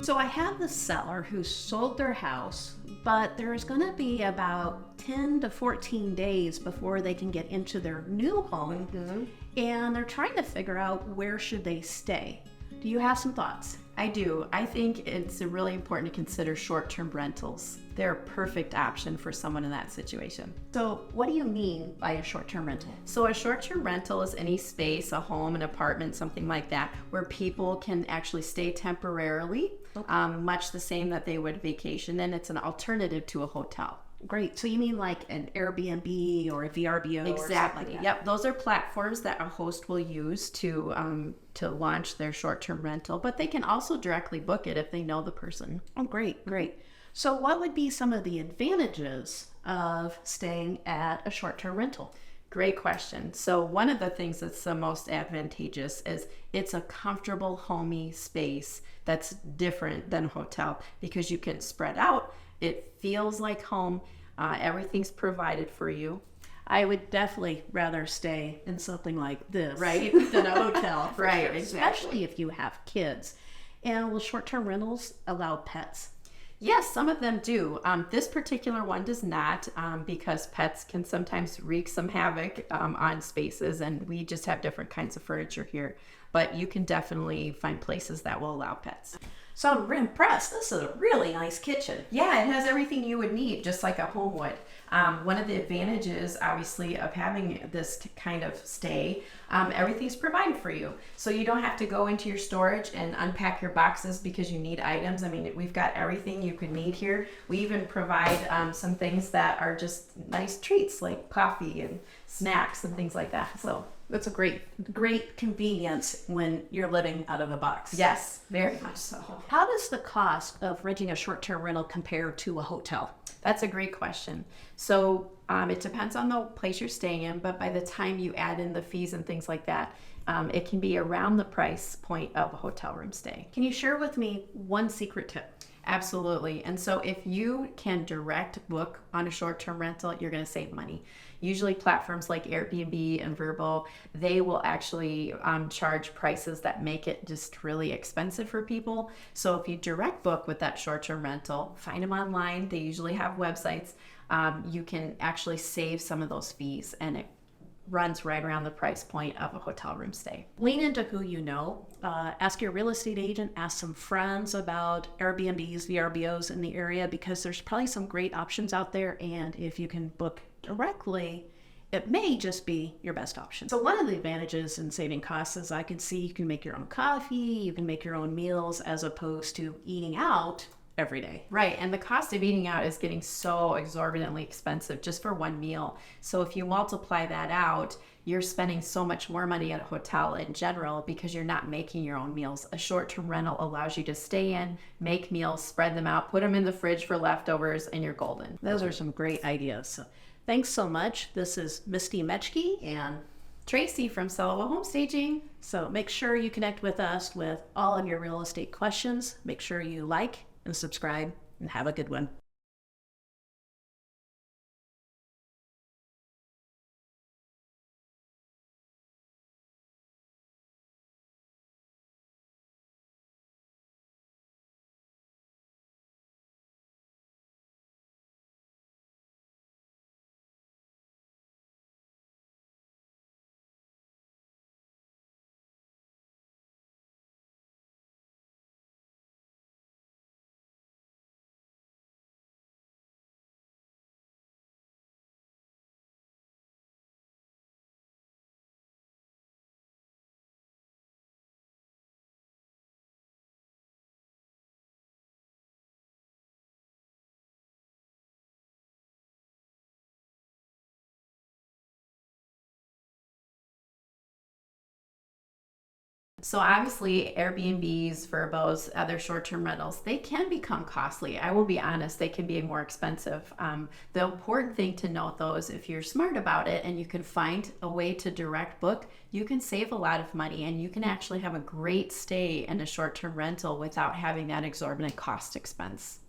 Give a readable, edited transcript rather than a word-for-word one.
So I have the seller who sold their house, but there's going to be about 10 to 14 days before they can get into their new home, and they're trying to figure out where should they stay. Do you have some thoughts? I do. I think it's really important to consider short-term rentals. They're a perfect option for someone in that situation. So what do you mean by a short-term rental? So a short-term rental is any space, a home, an apartment, something like that, where people can actually stay temporarily, much the same that they would vacation, and it's an alternative to a hotel. Great. So you mean like an Airbnb or a VRBO? Exactly. Or something like that? Yep. Those are platforms that a host will use to launch their short-term rental, but they can also directly book it if they know the person. Oh, great, great. So what would be some of the advantages of staying at a short-term rental? Great question. So one of the things that's the most advantageous is it's a comfortable, homey space that's different than a hotel because you can spread out. It feels like home. Everything's provided for you. I would definitely rather stay in something like this, Right. than a hotel. Right, Sure. exactly. Especially if you have kids. And will short-term rentals allow pets? Yes, some of them do. This particular one does not because pets can sometimes wreak some havoc on spaces, and we just have different kinds of furniture here. But you can definitely find places that will allow pets. So I'm impressed. This is a really nice kitchen. Yeah, it has everything you would need, just like a home would. One of the advantages, obviously, of having this kind of stay, everything's provided for you. So you don't have to go into your storage and unpack your boxes because you need items. I mean, we've got everything you could need here. We even provide some things that are just nice treats, like coffee and snacks and things like that. So That's a great convenience when you're living out of a box. yes, very much so. How does the cost of renting a short-term rental compare to a hotel? That's a great question. So it depends on the place you're staying in, but by the time you add in the fees and things like that, it can be around the price point of a hotel room stay. Can you share with me one secret tip? Absolutely. And so if you can direct book on a short-term rental, you're going to save money. Usually platforms like Airbnb and Vrbo, they will actually charge prices that make it just really expensive for people. So if you direct book with that short-term rental, find them online. They usually have websites. You can actually save some of those fees, and it runs right around the price point of a hotel room stay. Lean into who you know. Ask your real estate agent, ask some friends about Airbnbs, VRBOs in the area, because there's probably some great options out there. And if you can book directly, it may just be your best option. So one of the advantages in saving costs is I can see you can make your own coffee, you can make your own meals as opposed to eating out every day. Right, and the cost of eating out is getting so exorbitantly expensive just for one meal. So if you multiply that out, you're spending so much more money at a hotel in general because you're not making your own meals. A short-term rental allows you to stay in, make meals, spread them out, put them in the fridge for leftovers, and you're golden. Those are some great ideas. So thanks so much. This is Misty Mechke, and Tracy from Sell It Well Homestaging. so make sure you connect with us with all of your real estate questions. Make sure you like and subscribe, and have a good one. So obviously Airbnbs, Vrbos, other short-term rentals, they can become costly. I will be honest, they can be more expensive. The important thing to note though is if you're smart about it and you can find a way to direct book, you can save a lot of money and you can actually have a great stay in a short-term rental without having that exorbitant cost expense.